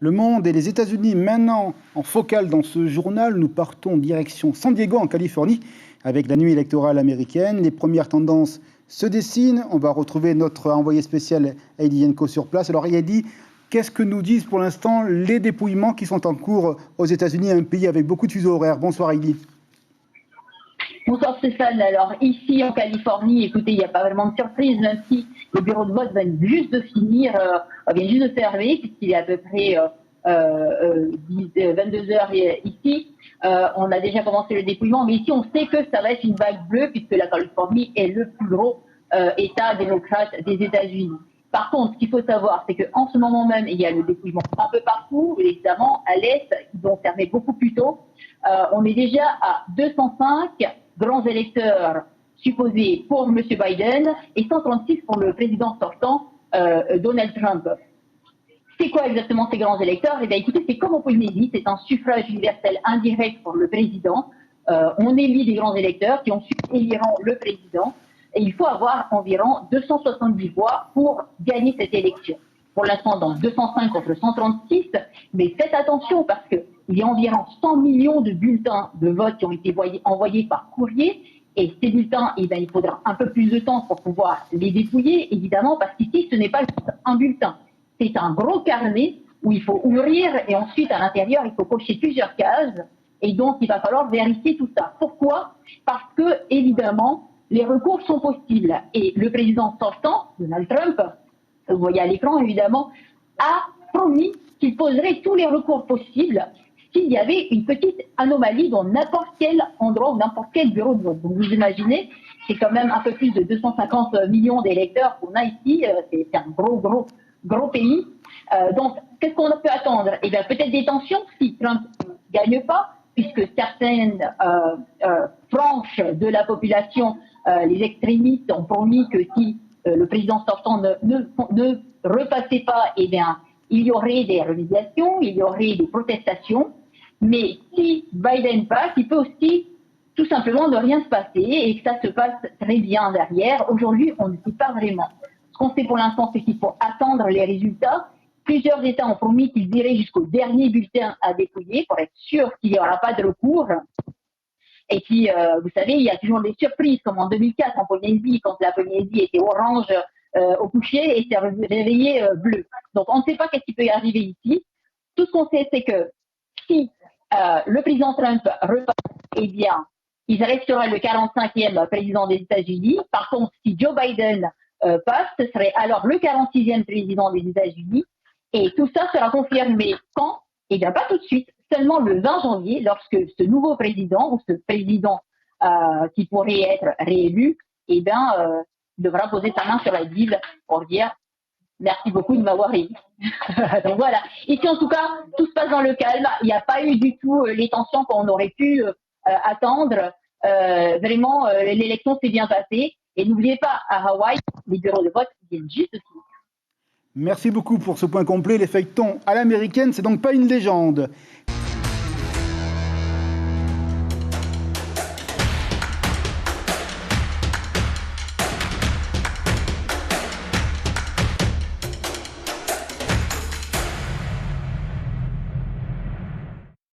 Le monde et les États-Unis maintenant en focale dans ce journal. Nous partons direction San Diego en Californie avec la nuit électorale américaine. Les premières tendances se dessinent. On va retrouver notre envoyé spécial Heidi Yenko sur place. Alors Heidi, qu'est-ce que nous disent pour l'instant les dépouillements qui sont en cours aux États-Unis, un pays avec beaucoup de fuseaux horaires? Bonsoir Heidi. Bonsoir Stéphane. Alors ici en Californie, écoutez, il n'y a pas vraiment de surprise, même si le bureau de vote vient juste de finir, vient juste de fermer, puisqu'il est à peu près 22 heures ici. On a déjà commencé le dépouillement, mais ici on sait que ça va être une vague bleue, puisque la Californie est le plus gros État démocrate des États-Unis. Par contre, ce qu'il faut savoir, c'est qu'en ce moment même, il y a le dépouillement un peu partout, évidemment, à l'Est, ils ont fermé beaucoup plus tôt. On est déjà à 205 grands électeurs supposés pour M. Biden et 136 pour le président sortant, Donald Trump. C'est quoi exactement ces grands électeurs? Eh bien, écoutez, c'est comme en Polynésie, c'est un suffrage universel indirect pour le président. On élit des grands électeurs qui ensuite éliront le président. Et il faut avoir environ 270 voix pour gagner cette élection. Pour l'instant, dans 205 contre 136, mais faites attention parce qu'il y a environ 100 millions de bulletins de vote qui ont été envoyés par courrier. Et ces bulletins, eh bien, il faudra un peu plus de temps pour pouvoir les dépouiller, évidemment, parce qu'ici, ce n'est pas juste un bulletin. C'est un gros carnet où il faut ouvrir et ensuite, à l'intérieur, il faut cocher plusieurs cases. Et donc, il va falloir vérifier tout ça. Pourquoi? Parce que, évidemment, les recours sont possibles. Et le président sortant, Donald Trump, vous voyez à l'écran évidemment, a promis qu'il poserait tous les recours possibles s'il y avait une petite anomalie dans n'importe quel endroit ou n'importe quel bureau de vote. Donc vous imaginez, c'est quand même un peu plus de 250 millions d'électeurs qu'on a ici. C'est un gros pays. Donc, qu'est-ce qu'on peut attendre? Eh bien, peut-être des tensions si Trump ne gagne pas, puisque certaines franges de la population, les extrémistes, ont promis que si le président sortant ne repassait pas, eh bien, il y aurait des revendications, il y aurait des protestations. Mais si Biden passe, il peut aussi tout simplement ne rien se passer et que ça se passe très bien derrière. Aujourd'hui, on ne sait pas vraiment. Ce qu'on sait pour l'instant, c'est qu'il faut attendre les résultats. Plusieurs États ont promis qu'ils iraient jusqu'au dernier bulletin à dépouiller pour être sûr qu'il n'y aura pas de recours. Et puis, vous savez, il y a toujours des surprises, comme en 2004 en Polynésie, quand la Polynésie était orange au coucher et s'est réveillée bleue. Donc, on ne sait pas qu'est-ce qui peut y arriver ici. Tout ce qu'on sait, c'est que si le président Trump repasse, eh bien, il restera le 45e président des États-Unis. Par contre, si Joe Biden passe, ce serait alors le 46e président des États-Unis. Et tout ça sera confirmé quand? Eh bien, pas tout de suite, seulement le 20 janvier, lorsque ce nouveau président, ou ce président qui pourrait être réélu, eh bien, devra poser sa main sur la Bible pour dire merci beaucoup de m'avoir élu. Donc voilà. Ici, en tout cas, tout se passe dans le calme. Il n'y a pas eu du tout les tensions qu'on aurait pu attendre. Vraiment, l'élection s'est bien passée. Et n'oubliez pas, à Hawaï, les bureaux de vote viennent juste de finir. Merci beaucoup pour ce point complet. Les feuilletons à l'américaine, c'est donc pas une légende.